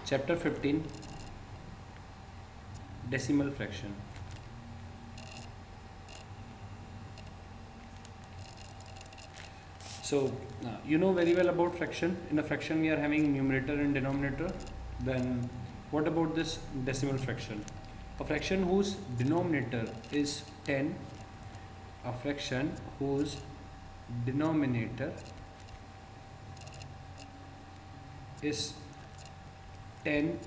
Chapter 15, Decimal Fraction. So, you know very well about fraction. In a fraction, we are having numerator and denominator. Then, what about this decimal fraction? A fraction whose denominator is 10, a fraction whose denominator is 10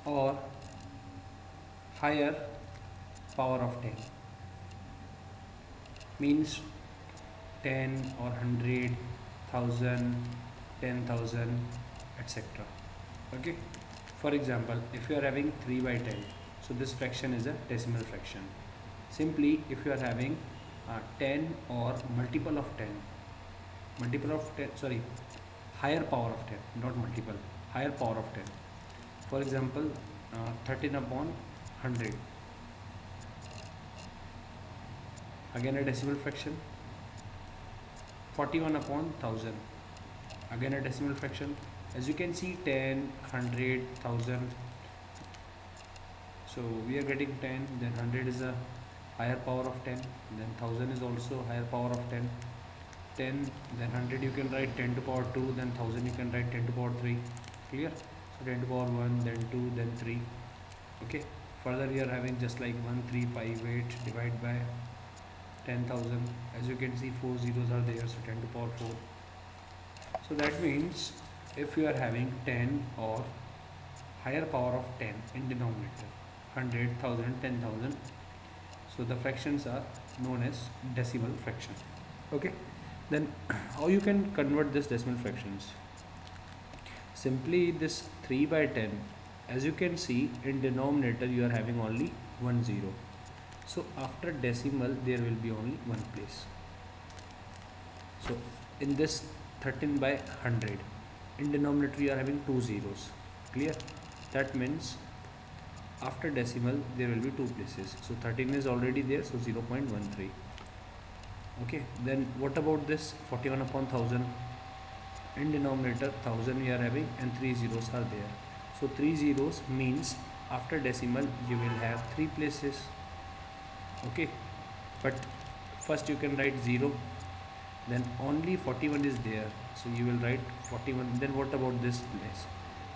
or higher power of 10 means 10 or 100, 1000, 10,000, etc. Okay. For example, if you are having 3 by 10, so this fraction is a decimal fraction. Simply, if you are having 10 or multiple of 10, higher power of 10, not multiple, higher power of 10. For example, 13 upon 100, again a decimal fraction. 41 upon 1000, again a decimal fraction. As you can see, 10, 100, 1000. So we are getting 10, then 100 is a higher power of 10, then 1000 is also higher power of 10. 10, then 100 you can write 10 to power 2, then 1000 you can write 10 to power 3. Clear? So 10 to power 1, then 2, then 3. Okay. Further we are having just like 1358 divided by 10,000. As you can see, 4 zeros are there, so 10 to power 4. So that means if you are having 10 or higher power of 10 in denominator, 100, 1000, 10,000, so the fractions are known as decimal fraction. Okay. Then how you can convert this decimal fractions? Simply this 3 by 10, as you can see, in denominator you are having only 1 0. So after decimal there will be only one place. So in this 13 by 100, in denominator you are having 2 zeros. Clear? That means after decimal there will be two places. So 13 is already there, so 0.13. Okay. Then what about this 41 upon 1000? In denominator 1000 we are having and 3 zeros are there. So 3 zeros means after decimal you will have 3 places. Okay. But first you can write 0, then only 41 is there, so you will write 41. Then what about this place?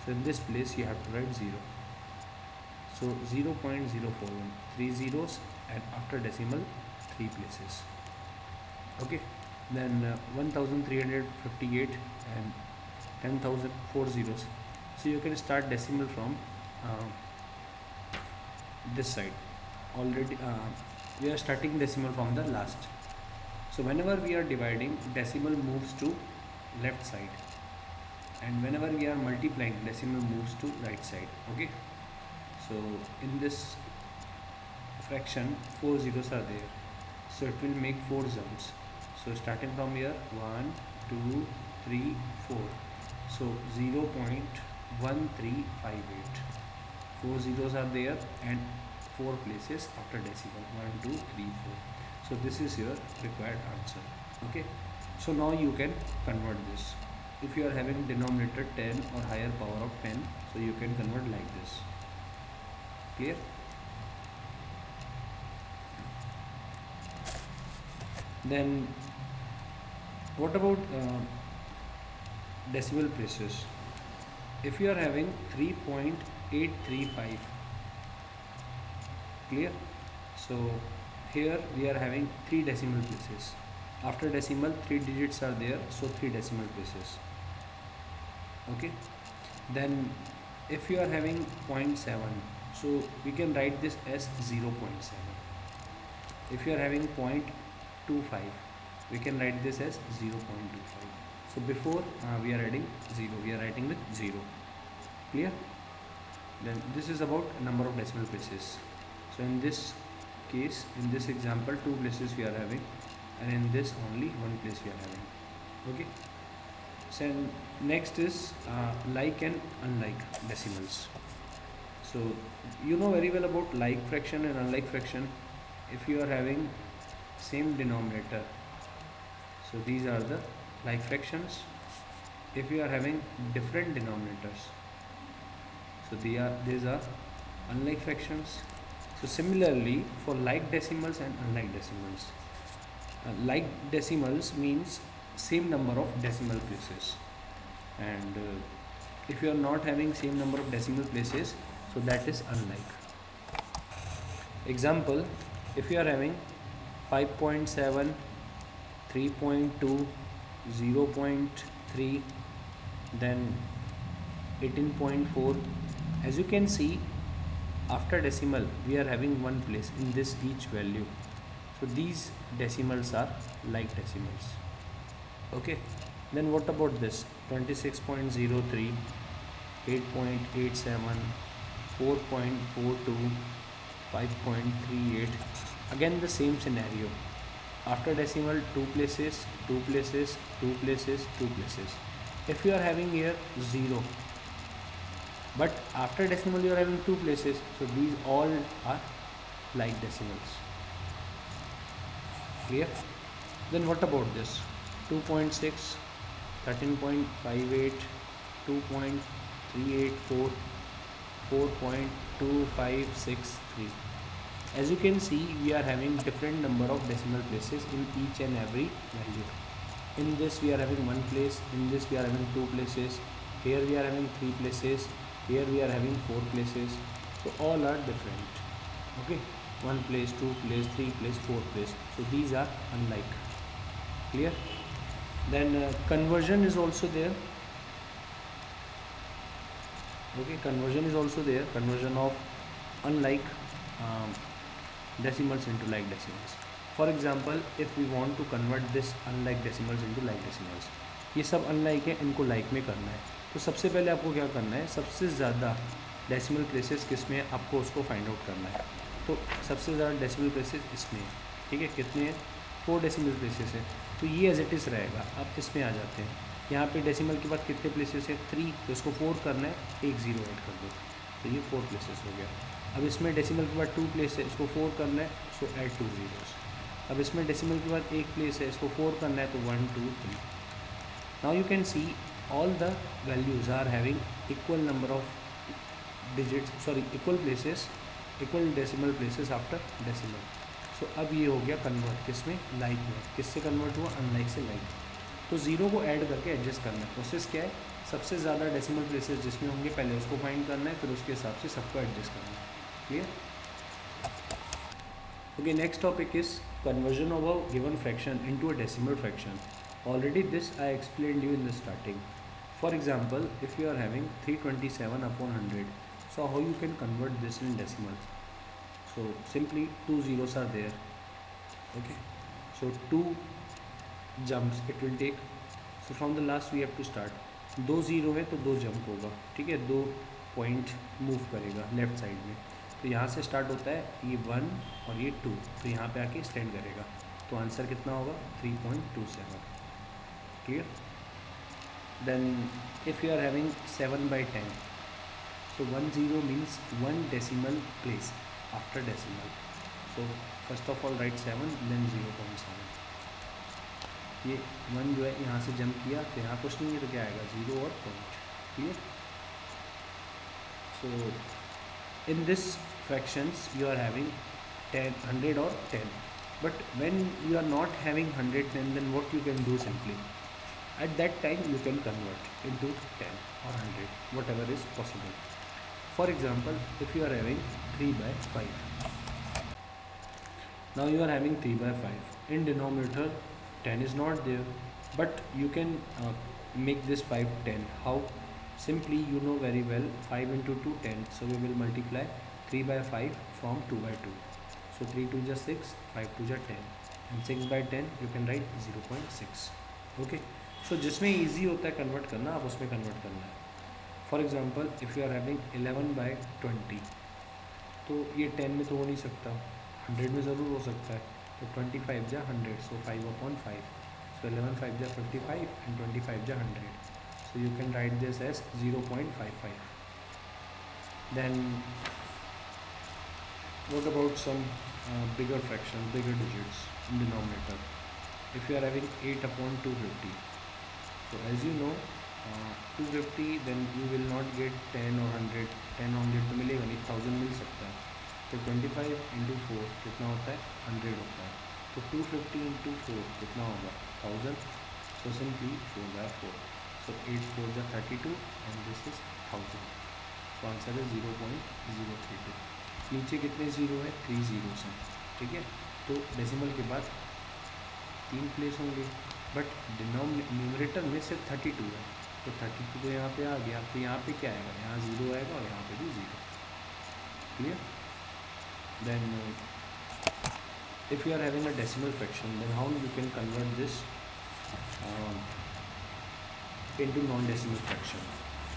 So in this place you have to write 0. So 0.041, 3 zeros, and after decimal 3 places. Okay. Then 1358 and 10,000, 4 zeros. So you can start decimal from this side. Already we are starting decimal from the last. So whenever we are dividing, decimal moves to left side, and whenever we are multiplying, decimal moves to right side. Okay. So in this fraction 4 zeros are there, so it will make 4 sums. So starting from here 1, 2, 3, 4. So 0.1358. 4 zeros are there and 4 places after decimal 1, 2, 3, 4. So this is your required answer. Okay. So now you can convert this. If you are having denominator 10 or higher power of 10, so you can convert like this. Clear? Then what about decimal places? If you are having 3.835, clear? So here we are having 3 decimal places. After decimal 3 digits are there, so 3 decimal places. Okay. Then if you are having 0.7, so we can write this as 0.7. If you are having 0.25, we can write this as 0.25. So before we are adding 0, we are writing with 0. Clear? Then this is about number of decimal places. So in this case, in this example, 2 places we are having, and in this only 1 place we are having. Okay. So next is like and unlike decimals. So you know very well about like fraction and unlike fraction. If you are having same denominator, so these are the like fractions. If you are having different denominators, So these are unlike fractions. So similarly for like decimals and unlike decimals. Like decimals means same number of decimal places, and if you are not having same number of decimal places, so that is unlike. Example, if you are having 5.7, 3.2, 0.3, then 18.4, as you can see, after decimal we are having one place in this each value, so these decimals are like decimals. Okay, then what about this 26.03, 8.87, 4.42, 5.38? Again the same scenario, after decimal two places, two places, two places, two places. If you are having here 0, but after decimal you are having two places, so these all are like decimals. Clear? Then what about this 2.6, 13.58, 2.384, 4.2563? As you can see, we are having different number of decimal places in each and every value. In this we are having one place, in this we are having two places, here we are having three places, here we are having four places. So all are different. Okay, one place, two place, three place, four place. So these are unlike. Clear? Then conversion is also there. Okay, conversion is also there. Conversion of unlike um, decimals into like decimals. For example, if we want to convert this unlike decimals into like decimals, ये सब unlike है, इनको like में करना है, तो सबसे पहले आपको क्या करना है, सबसे ज़्यादा डेसिमल प्लेसेस किस में है आपको उसको फाइंड आउट करना है. तो सबसे ज़्यादा डेसिमल प्लेसेस इसमें है. ठीक है, कितने हैं, 4 डेसिमल प्लेसेस है. तो ये एज इट इज़ रहेगा. अब इसमें आ जाते हैं, यहाँ पे डेसिमल के बाद कितने प्लेसेस है, 3, तो इसको 4 करना है, एक ज़ीरो ऐड कर दो, तो ये 4 प्लेसेस हो गया. अब इसमें डेसिमल के बाद 2 प्लेस है, इसको 4 करना है, सो ऐड 2 ज़ीरोस. अब इसमें डेसिमल के बाद एक प्लेस है, इसको 4 करना है, तो 1 2 3. Now you can see all the values are having equal number of digits, sorry, equal places, equal decimal places after decimal. So अब ये हो गया कन्वर्ट किसमें, लाइक में. किससे कन्वर्ट हुआ, अनलाइक से लाइक. तो ज़ीरो को ऐड करके एडजस्ट करना है. प्रोसेस क्या है, सबसे ज़्यादा डेसिमल प्लेसेस जिसमें होंगे पहले उसको फाइंड करना है, फिर उसके हिसाब से सबको एडजस्ट करना है. Clear? Okay, next topic is conversion of a given fraction into a decimal fraction. Already this I explained you in the starting. For example, if you are having 327 upon 100, so how you can convert this in decimal? So simply 2 zeros are there. Okay, so 2 jumps it will take. So from the last we have to start. 2 0 है तो 2 jump होगा. ठीक है, 2 point move करेगा left side में. तो यहाँ से स्टार्ट होता है ये 1 और ये 2, तो यहाँ पे आके स्टैंड करेगा. तो आंसर कितना होगा, 3.27. Clear? Then if you are having 7 by 10, so 1 0 means 1 decimal place after decimal. So first of all write 7, then 0.7. ये 1 जो है यहाँ से जंप किया, तो यहाँ कुछ नहीं है, तो क्या आएगा, 0 और point. Clear? So in this fractions you are having 10, 100 or 10, but when you are not having 110, then what you can do, simply at that time you can convert into 10 or 100, whatever is possible. For example, if you are having 3 by 5, now you are having 3 by 5, in denominator 10 is not there, but you can make this 5 10. How? Simply, you know very well, 5 into 2 10, so we will multiply 3 by 5 from 2 by 2. So 3 2 just 6, 5 2 just 10, and 6 by 10 you can write 0.6. Okay, so जिसमें easy होता है convert करना, आप उसमें convert करना है. For example, if you are having 11 by 20, तो ये 10 में तो हो नहीं सकता, 100 में ज़रूर हो सकता है. तो 25 जा 100, सो 5/5. So 11 5 जा 55 and 25 जा 100. So you can write this as 0.55. Then what about some bigger fractions, bigger digits in denominator? If you are having 8/250, so as you know, 250 then you will not get 10 और 100, 10 और 100 तो मिलेगा नहीं, 1000 मिल सकता है। तो 25 इंटू 4 कितना होता है, 100 होता है। तो 250 इंटू 4 कितना होगा, 1000। सो सिंपली 4/4, सो 8 4 जा 32 and this is 1000। So answer है 0.032। नीचे कितने ज़ीरो है, 3 ज़ीरोस हैं, ठीक है। तो डेसिमल के बाद 3 प्लेस होंगे, बट न्यूमरेटर में सिर्फ 32 है, तो 32 तो यहाँ पे आ गया। तो यहाँ पे क्या आएगा, यहाँ ज़ीरो आएगा और यहाँ पे भी zero. Clear. Then if you are having a decimal fraction, then how you can convert this into non-decimal fraction.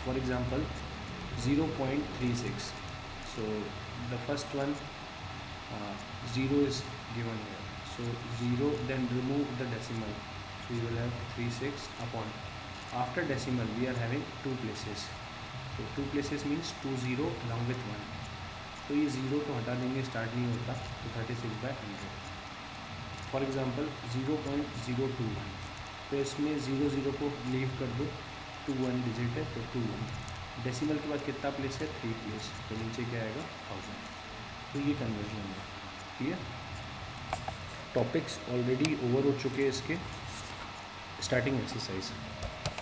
For example, 0.36. So the first one, 0 is given here. So 0, then remove the decimal. So you will have 36 upon. After decimal, we are having two places. So two places means 20 along with 1. तो ये zero तो हटा देंगे, start नहीं होता, तो 36/100। For example 0.021, तो इसमें 0 को लीव कर दो, 2 1 डिजिट है तो 2 1। डेसिमल के बाद कितना प्लेस है, 3 प्लेस, तो नीचे क्या आएगा, 1000। तो ये कन्वर्जन है। क्लियर। टॉपिक्स ऑलरेडी ओवर हो चुके हैं इसके। Starting exercise.